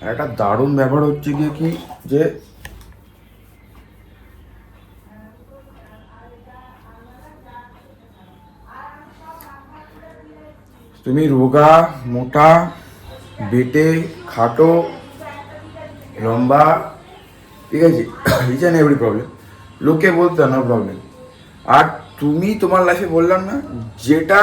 আর একটা দারুণ ব্যাপার হচ্ছে গিয়ে কি যে তুমি রোগা মোটা বেটে খাটো লম্বা, ঠিক আছে, ইচ অ্যান্ড এভরি প্রবলেম লোকে বলতে নো প্রবলেম। আর তুমি তোমার লাইফে বললাম না যেটা